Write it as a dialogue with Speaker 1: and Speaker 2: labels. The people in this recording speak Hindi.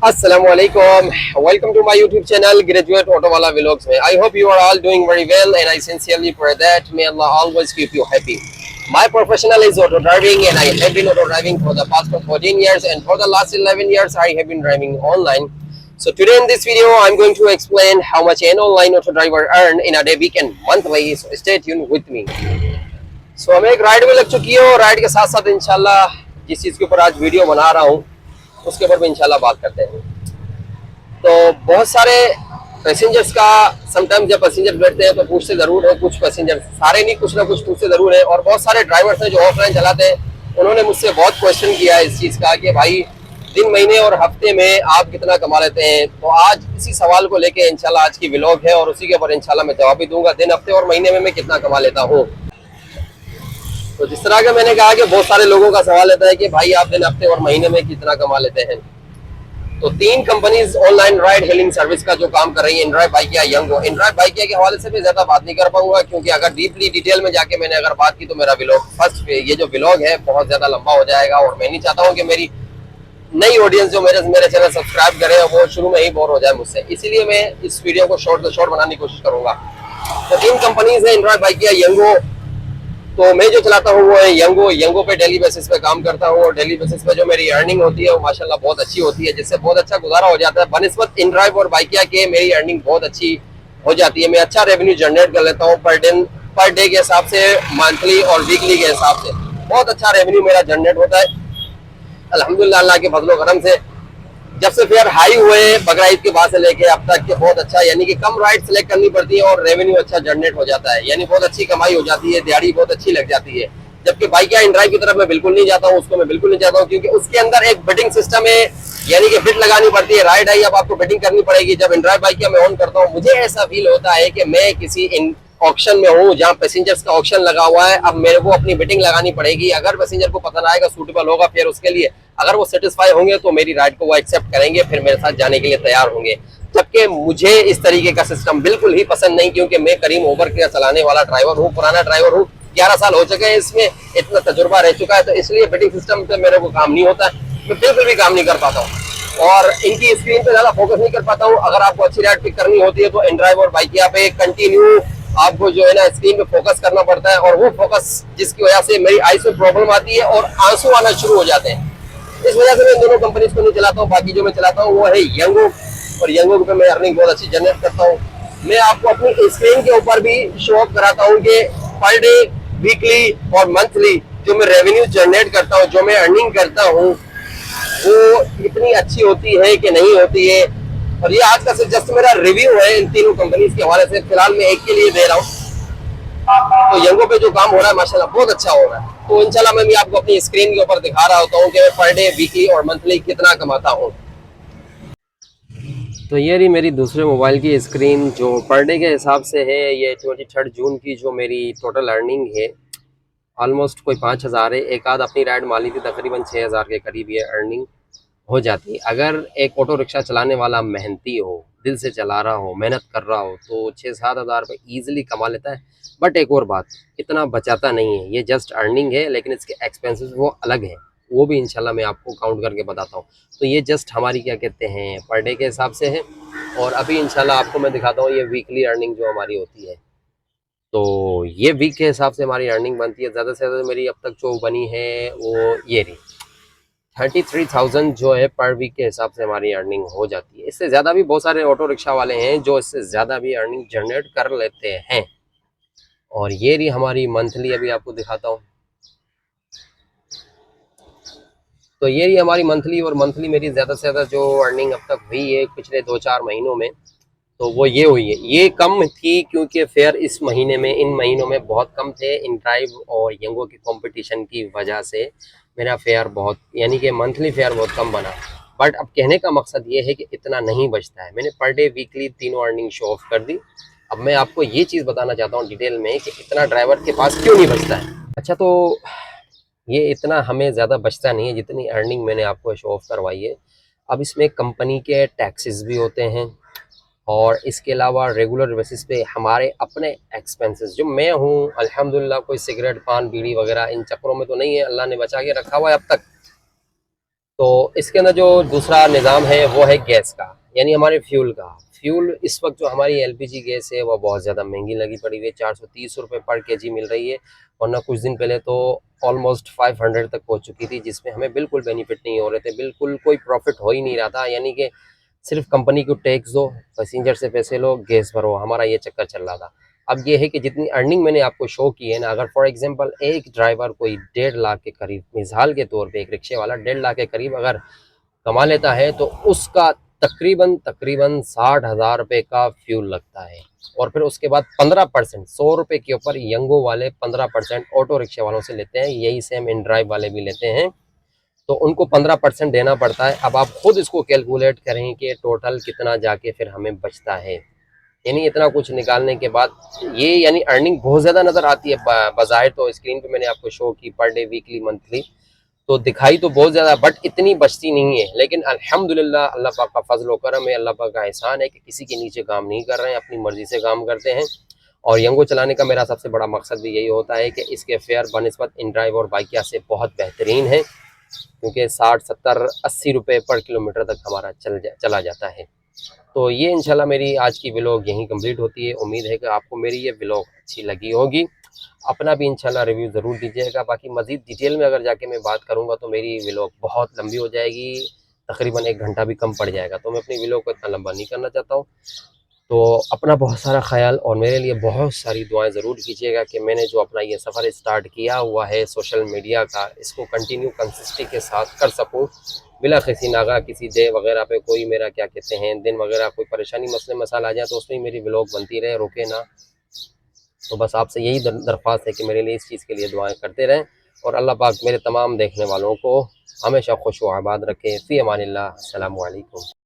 Speaker 1: Assalamualaikum. Welcome to my YouTube channel, Graduate Autowala Vlogs. I hope you are all doing very well, and I sincerely pray that may Allah always keep you happy. My professional is auto driving, and I have been auto driving for the past 14 years, and for the last 11 years, I have been driving online. So today in this video, I'm going to explain how much an online auto driver earn in a day, week, and monthly. So stay tuned with me. So हमें एक राइड भी लग चुकी है, और राइड के साथ साथ इंशाल्लाह जिस चीज़ के ऊपर आज वीडियो बना रहा हूँ उसके ऊपर भी इंशाल्लाह बात करते हैं। तो बहुत सारे पैसेंजर्स का समटाइम जब पैसेंजर बैठते हैं तो पूछते ज़रूर है, कुछ पैसेंजर, सारे नहीं, कुछ ना कुछ पूछते ज़रूर है। और बहुत सारे ड्राइवर्स हैं जो ऑफलाइन चलाते हैं, उन्होंने मुझसे बहुत क्वेश्चन किया है इस चीज़ का कि भाई दिन, महीने और हफ्ते में आप कितना कमा लेते हैं। तो आज इसी सवाल को लेके इंशाल्लाह आज की व्लॉग है, और उसी के ऊपर इंशाल्लाह मैं जवाब भी दूंगा, दिन, हफ्ते और महीने में मैं कितना कमा लेता हूँ। तो जिस तरह का मैंने कहा कि बहुत सारे लोगों का सवाल रहता है कि भाई आप दिन, हफ्ते और महीने में कितना कमा लेते हैं। तो तीन companies online ride hailing service का जो काम कर रही है, इनड्राइव, बाइकिया, यंगो। इनड्राइव, बाइकिया के हवाले से भी ज्यादा बात नहीं कर पाऊंगा, क्योंकि अगर डीपली डिटेल में जाके मैंने अगर बात की तो मेरा व्लॉग फर्स्ट ये जो व्लॉग है बहुत ज्यादा लंबा हो जाएगा, और मैं नहीं चाहता हूँ कि मेरी नई ऑडियंस जो मेरे चैनल सब्सक्राइब करे वो शुरू में ही बोर हो जाए मुझसे। इसीलिए मैं इस वीडियो को शॉर्ट बनाने की कोशिश करूंगा। तो तीन कंपनीज है, इनड्राइव, बाइकिया, यंगो। तो मैं जो चलाता हूँ वो है यंगो पे डेली बेसिस पे काम करता हूँ, और डेली बेसिस पे जो मेरी अर्निंग होती है वो माशाल्लाह बहुत अच्छी होती है, जिससे बहुत अच्छा गुजारा हो जाता है। बनिस्बत इनड्राइव और बाइकिया के मेरी अर्निंग बहुत अच्छी हो जाती है। मैं अच्छा रेवेन्यू जनरेट कर लेता हूँ पर डे के हिसाब से, मंथली और वीकली के हिसाब से बहुत अच्छा रेवेन्यू मेरा जनरेट होता है अल्हम्दुलिल्लाह, अल्लाह के फजलो करम से। जब से फेयर हाई हुए बकरा ईद के बाद से लेके अब तक के बहुत अच्छा, यानी कि कम राइड सेलेक्ट करनी पड़ती है और रेवेन्यू अच्छा जनरेट हो जाता है, यानी बहुत अच्छी कमाई हो जाती है, दिहाड़ी बहुत अच्छी लग जाती है। जबकि बाइक या इनड्राइव की तरफ मैं बिल्कुल नहीं जाता हूँ, उसको मैं बिल्कुल नहीं चाहता हूँ, क्योंकि उसके अंदर एक बिडिंग सिस्टम है, यानी कि बिड लगानी पड़ती है। राइड आई, अब आपको बिडिंग करनी पड़ेगी। जब इनड्राइव बाइक या मैं ऑन करता हूँ, मुझे ऐसा फील होता है कि मैं किसी ऑक्शन में हूँ जहाँ पैसेंजर्स का ऑक्शन लगा हुआ है। अब मेरे को अपनी बिडिंग लगानी पड़ेगी। अगर पैसेंजर को पसंद आएगा, सूटेबल होगा, फिर उसके लिए अगर वो सेटिस्फाई होंगे तो मेरी राइड को वो एक्सेप्ट करेंगे, फिर मेरे साथ जाने के लिए तैयार होंगे। जबकि मुझे इस तरीके का सिस्टम बिल्कुल ही पसंद नहीं, क्योंकि मैं करीम ओवर का चलाने वाला ड्राइवर हूँ, पुराना ड्राइवर हूँ, 11 साल हो चुके हैं इसमें, इतना तजुर्बा रह चुका है। तो इसलिए बिडिंग सिस्टम पे मेरे को काम नहीं होता है, मैं बिल्कुल भी काम नहीं कर पाता हूँ, और इनकी स्क्रीन पे ज्यादा फोकस नहीं कर पाता हूँ। अगर आपको अच्छी राइड पिक करनी होती है तो इनड्राइव और बाइकिया पे कंटिन्यू आपको जो है ना स्क्रीन पे फोकस करना पड़ता है, और वो फोकस जिसकी वजह से मेरी आईज में प्रॉब्लम आती है और आंसू आना शुरू हो जाते हैं। इस वजह से मैं इन दोनों कंपनीज को नहीं चलाता हूँ। बाकी जो मैं चलाता हूँ वो है यंगो, और यंगो पे मैं अर्निंग बहुत अच्छी जनरेट करता हूँ। मैं आपको अपनी स्क्रीन के ऊपर भी शो ऑफ कराता हूँ कि पर डे, वीकली और मंथली जो मैं रेवेन्यू जनरेट करता हूँ, जो मैं अर्निंग करता हूँ, वो इतनी अच्छी होती है कि नहीं होती है। और ये आज का सिर्फ जस्ट मेरा रिव्यू है इन तीनों कंपनीज के हवाले से, फिलहाल मैं एक के लिए दे रहा हूँ। तो यंगो पे जो काम हो रहा है माशाल्लाह बहुत अच्छा हो रहा है। तो इंशाल्लाह मैं भी आपको अपनी स्क्रीन के ऊपर दिखा रहा होता हूँ कि मैं पर डे, वीकली और मंथली कितना कमाता हूँ। तो ये रही मेरी दूसरे मोबाइल की स्क्रीन, जो पर डे के हिसाब से है। ये 23 जून की जो मेरी टोटल अर्निंग है, ऑलमोस्ट कोई 5,000 है। एक आध अपनी राइड माली थी, तकरीबन 6,000 के करीब ये अर्निंग हो जाती है। अगर एक ऑटो रिक्शा चलाने वाला मेहनती हो, दिल से चला रहा हो, मेहनत कर रहा हो, तो 6-7 हज़ार रुपये ईजिली कमा लेता है। बट एक और बात, इतना बचाता नहीं है। ये जस्ट अर्निंग है, लेकिन इसके एक्सपेंसेस वो अलग है, वो भी इंशाल्लाह मैं आपको काउंट करके बताता हूँ। तो ये जस्ट हमारी क्या कहते हैं पर डे के हिसाब से है, और अभी इंशाल्लाह आपको मैं दिखाता हूँ ये वीकली अर्निंग जो हमारी होती है। तो ये वीक के हिसाब से हमारी अर्निंग बनती है। ज़्यादा से ज़्यादा मेरी अब तक जो बनी है वो ये रही 33,000 जो है पर वीक के हिसाब से हमारी अर्निंग हो जाती है। इससे ज़्यादा भी बहुत सारे ऑटो रिक्शा वाले हैं जो इससे ज़्यादा भी अर्निंग जनरेट कर लेते हैं। और ये रही हमारी मंथली, अभी आपको दिखाता हूँ। तो ये रही हमारी मंथली, और मंथली मेरी ज़्यादा से ज़्यादा जो अर्निंग अब तक हुई है पिछले 2-4 महीनों में, तो वो ये हुई है। ये कम थी क्योंकि फेयर इस महीने में, इन महीनों में बहुत कम थे। इन ड्राइव और यंगो की कंपटीशन की वजह से मेरा फेयर बहुत, यानी कि मंथली फेयर बहुत कम बना। बट अब कहने का मकसद ये है कि इतना नहीं बचता है। मैंने पर डे, वीकली तीनों अर्निंग शो ऑफ कर दी। अब मैं आपको ये चीज़ बताना चाहता हूँ डिटेल में कि इतना ड्राइवर के पास क्यों नहीं बचता है। अच्छा, तो ये इतना हमें ज़्यादा बचता नहीं है जितनी अर्निंग मैंने आपको शो ऑफ करवाई है। अब इसमें कंपनी के टैक्सेस भी होते हैं, और इसके अलावा रेगुलर बेसिस पे हमारे अपने एक्सपेंसेस, जो मैं हूँ अल्हम्दुलिल्लाह कोई सिगरेट, पान, बीड़ी वगैरह इन चक्करों में तो नहीं है, अल्लाह ने बचा के रखा हुआ है अब तक। तो इसके अंदर जो दूसरा निज़ाम है वो है गैस का, यानी हमारे फ्यूल का। फ्यूल इस वक्त जो हमारी एलपीजी गैस है वो बहुत ज़्यादा महंगी लगी पड़ी हुई है, 430 रुपये पर केजी मिल रही है, वरना कुछ दिन पहले तो ऑलमोस्ट 500 तक पहुंच चुकी थी, जिसमें हमें बिल्कुल बेनिफिट नहीं हो रहे थे, बिल्कुल कोई प्रॉफिट हो ही नहीं रहा था। यानी कि सिर्फ कंपनी को टैक्स दो, पैसेंजर से पैसे लो, गैस भरो, हमारा ये चक्कर चल रहा था। अब ये है कि जितनी अर्निंग मैंने आपको शो की है ना, अगर फॉर एग्जांपल एक ड्राइवर कोई 1.5 लाख के करीब, मिसाल के तौर पे एक रिक्शे वाला 1.5 लाख के करीब अगर कमा लेता है, तो उसका तकरीबन तकरीबन 60,000 रुपये का फ्यूल लगता है। और फिर उसके बाद 15%, 100 रुपये के ऊपर यंगो वाले 15% ऑटो रिक्शे वालों से लेते हैं, यही सेम इन ड्राइव वाले भी लेते हैं, तो उनको 15% देना पड़ता है। अब आप खुद इसको कैलकुलेट करें कि टोटल कितना जाके फिर हमें बचता है। यानी इतना कुछ निकालने के बाद ये यानी अर्निंग बहुत ज़्यादा नज़र आती है बाज़ाहिर, तो स्क्रीन पे मैंने आपको शो की पर डे, वीकली, मंथली, तो दिखाई तो बहुत ज़्यादा, बट इतनी बचती नहीं है। लेकिन अल्हम्दुलिल्लाह अल्लाह पाक का फजल व करम है, अल्लाह पाक का एहसान है कि किसी के नीचे काम नहीं कर रहे हैं, अपनी मर्जी से काम करते हैं। और यंगो चलाने का मेरा सबसे बड़ा मकसद भी यही होता है कि इसके फेयर बनिस्बत इन ड्राइव और बाइकिया से बहुत बेहतरीन है, क्योंकि 60, 70, 80 रुपये पर किलोमीटर तक हमारा चला जाता है। तो ये इंशाल्लाह मेरी आज की व्लॉग यहीं कंप्लीट होती है। उम्मीद है कि आपको मेरी ये व्लॉग अच्छी लगी होगी। अपना भी इंशाल्लाह रिव्यू ज़रूर दीजिएगा। बाकी मज़ीद डिटेल में अगर जाके मैं बात करूँगा तो मेरी व्लॉग बहुत लंबी हो जाएगी, तकरीबन 1 घंटा भी कम पड़ जाएगा, तो मैं अपनी व्लॉग को इतना लंबा नहीं करना चाहता हूँ। तो अपना बहुत सारा ख्याल और मेरे लिए बहुत सारी दुआएं ज़रूर कीजिएगा कि मैंने जो अपना ये सफ़र स्टार्ट किया हुआ है सोशल मीडिया का, इसको कंटिन्यू कंसिस्टेंसी के साथ कर सकूं, बिला किसी नागा किसी डे वगैरह पे कोई मेरा क्या कहते हैं दिन वगैरह कोई परेशानी मसले मसाला आ जाए तो उसमें मेरी व्लॉग बनती रहे, रुके ना। तो बस आपसे यही दरख्वास्त है कि मेरे लिए इस चीज़ के लिए दुआएं करते रहें, और अल्लाह पाक मेरे तमाम देखने वालों को हमेशा खुश व आबाद रखे। फ़ी अमानिल्लाह। अस्सलामु अलैकुम।